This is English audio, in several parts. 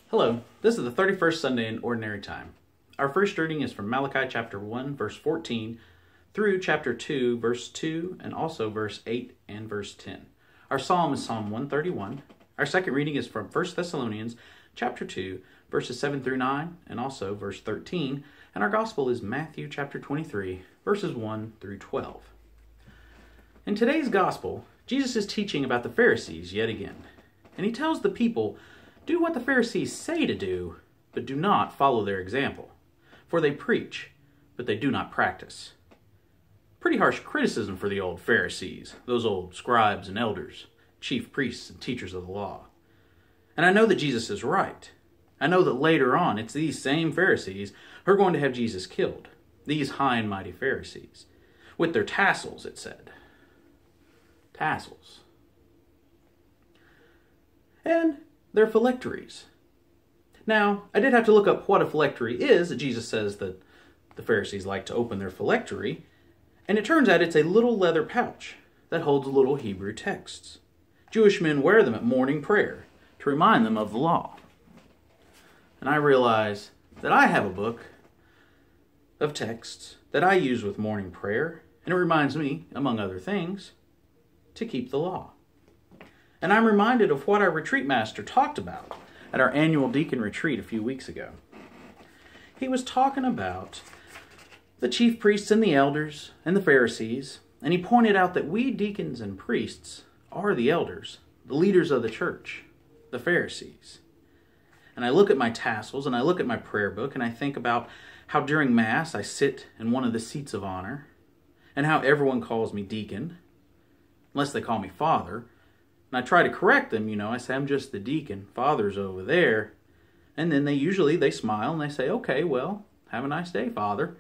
Hello, this is the 31st Sunday in Ordinary Time. Our first reading is from Malachi chapter 1, verse 14, through chapter 2, verse 2, and also verse 8 and verse 10. Our psalm is Psalm 131. Our second reading is from 1 Thessalonians chapter 2, verses 7 through 9, and also verse 13. And our gospel is Matthew chapter 23, verses 1 through 12. In today's gospel, Jesus is teaching about the Pharisees yet again. And he tells the people, do what the Pharisees say to do, but do not follow their example. For they preach, but they do not practice. Pretty harsh criticism for the old Pharisees, those old scribes and elders, chief priests and teachers of the law. And I know that Jesus is right. I know that later on it's these same Pharisees who are going to have Jesus killed. These high and mighty Pharisees. With their tassels, it said. Tassels. And their phylacteries. Now, I did have to look up what a phylactery is. Jesus says that the Pharisees like to open their phylactery, and it turns out it's a little leather pouch that holds little Hebrew texts. Jewish men wear them at morning prayer to remind them of the law. And I realize that I have a book of texts that I use with morning prayer, and it reminds me, among other things, to keep the law. And I'm reminded of what our retreat master talked about at our annual deacon retreat a few weeks ago. He was talking about the chief priests and the elders and the Pharisees, and he pointed out that we deacons and priests are the elders, the leaders of the church, the Pharisees. And I look at my tassels and I look at my prayer book and I think about how during Mass I sit in one of the seats of honor, and how everyone calls me deacon, unless they call me father. And I try to correct them, I say, I'm just the deacon. Father's over there. And then they smile and they say, okay, well, have a nice day, Father.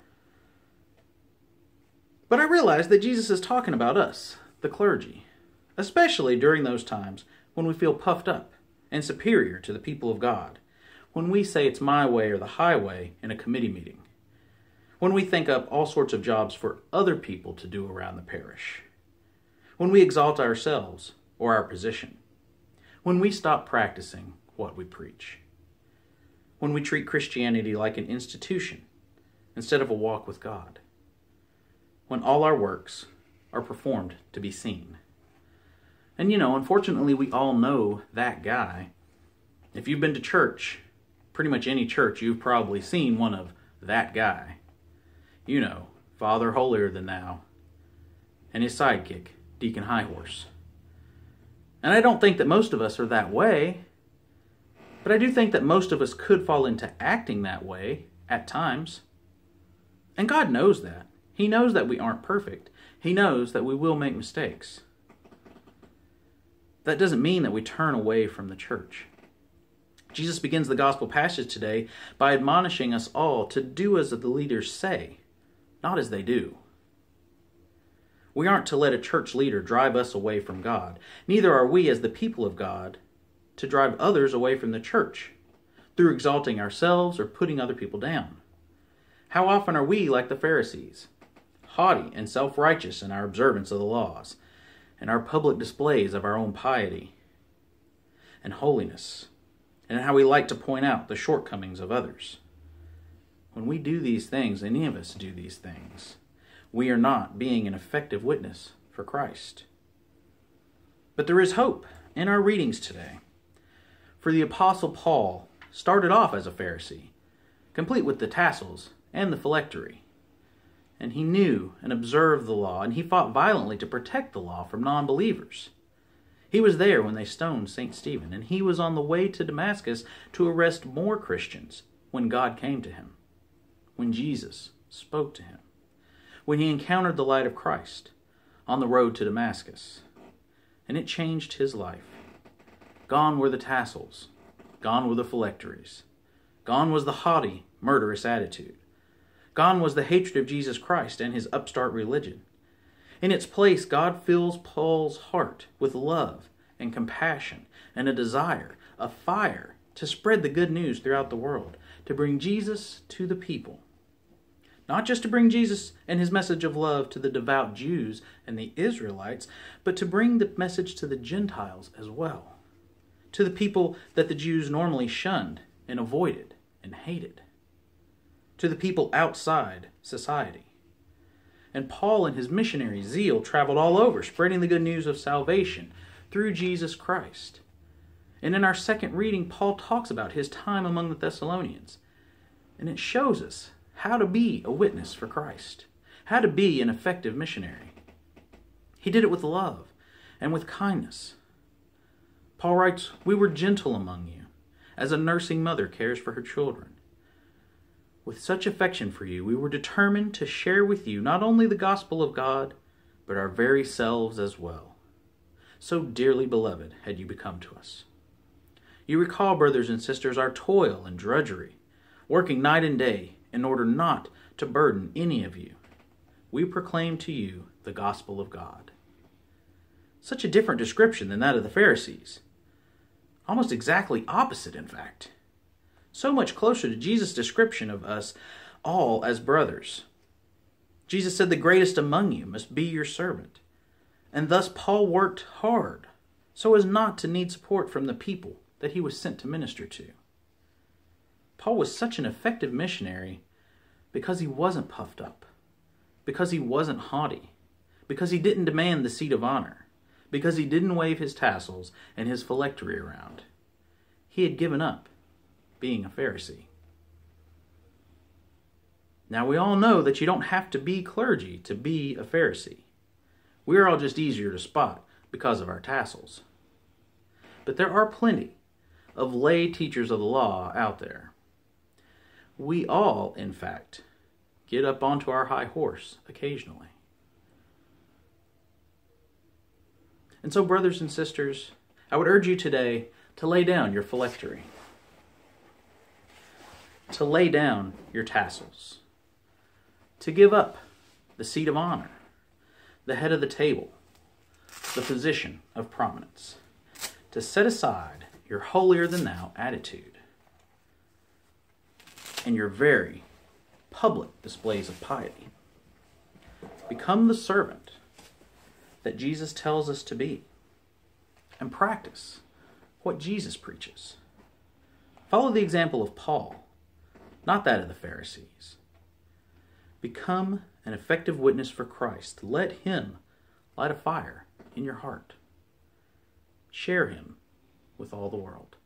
But I realize that Jesus is talking about us, the clergy, especially during those times when we feel puffed up and superior to the people of God, when we say it's my way or the highway in a committee meeting, when we think up all sorts of jobs for other people to do around the parish, when we exalt ourselves or our position, when we stop practicing what we preach, when we treat Christianity like an institution instead of a walk with God, when all our works are performed to be seen. And unfortunately we all know that guy. If you've been to church, pretty much any church, you've probably seen one of that guy. Father holier than thou, and his sidekick, Deacon Highhorse. And I don't think that most of us are that way, but I do think that most of us could fall into acting that way at times. And God knows that. He knows that we aren't perfect. He knows that we will make mistakes. That doesn't mean that we turn away from the church. Jesus begins the gospel passage today by admonishing us all to do as the leaders say, not as they do. We aren't to let a church leader drive us away from God. Neither are we, as the people of God, to drive others away from the church through exalting ourselves or putting other people down. How often are we like the Pharisees, haughty and self-righteous in our observance of the laws and our public displays of our own piety and holiness, and how we like to point out the shortcomings of others? When we do these things, any of us do these things, we are not being an effective witness for Christ. But there is hope in our readings today. For the Apostle Paul started off as a Pharisee, complete with the tassels and the phylactery. And he knew and observed the law, and he fought violently to protect the law from non-believers. He was there when they stoned St. Stephen, and he was on the way to Damascus to arrest more Christians when God came to him, when Jesus spoke to him, when he encountered the light of Christ on the road to Damascus. And it changed his life. Gone were the tassels. Gone were the phylacteries. Gone was the haughty, murderous attitude. Gone was the hatred of Jesus Christ and his upstart religion. In its place, God fills Paul's heart with love and compassion and a desire, a fire to spread the good news throughout the world, to bring Jesus to the people. Not just to bring Jesus and his message of love to the devout Jews and the Israelites, but to bring the message to the Gentiles as well. To the people that the Jews normally shunned and avoided and hated, to the people outside society. And Paul, in his missionary zeal, traveled all over, spreading the good news of salvation through Jesus Christ. And in our second reading, Paul talks about his time among the Thessalonians. And it shows us how to be a witness for Christ, how to be an effective missionary. He did it with love and with kindness. Paul writes, "We were gentle among you, as a nursing mother cares for her children. With such affection for you, we were determined to share with you not only the gospel of God, but our very selves as well. So dearly beloved had you become to us. You recall, brothers and sisters, our toil and drudgery, working night and day in order not to burden any of you. We proclaim to you the gospel of God." Such a different description than that of the Pharisees. Almost exactly opposite, in fact. So much closer to Jesus' description of us all as brothers. Jesus said, "The greatest among you must be your servant." And thus Paul worked hard so as not to need support from the people that he was sent to minister to. Paul was such an effective missionary because he wasn't puffed up, because he wasn't haughty, because he didn't demand the seat of honor, because he didn't wave his tassels and his phylactery around. He had given up being a Pharisee. Now we all know that you don't have to be clergy to be a Pharisee. We're all just easier to spot because of our tassels. But there are plenty of lay teachers of the law out there. We all, in fact, get up onto our high horse occasionally. And so, brothers and sisters, I would urge you today to lay down your phylactery, to lay down your tassels, to give up the seat of honor, the head of the table, the position of prominence, to set aside your holier-than-thou attitude and your very public displays of piety. Become the servant that Jesus tells us to be, and practice what Jesus preaches. Follow the example of Paul, not that of the Pharisees. Become an effective witness for Christ. Let him light a fire in your heart. Share him with all the world.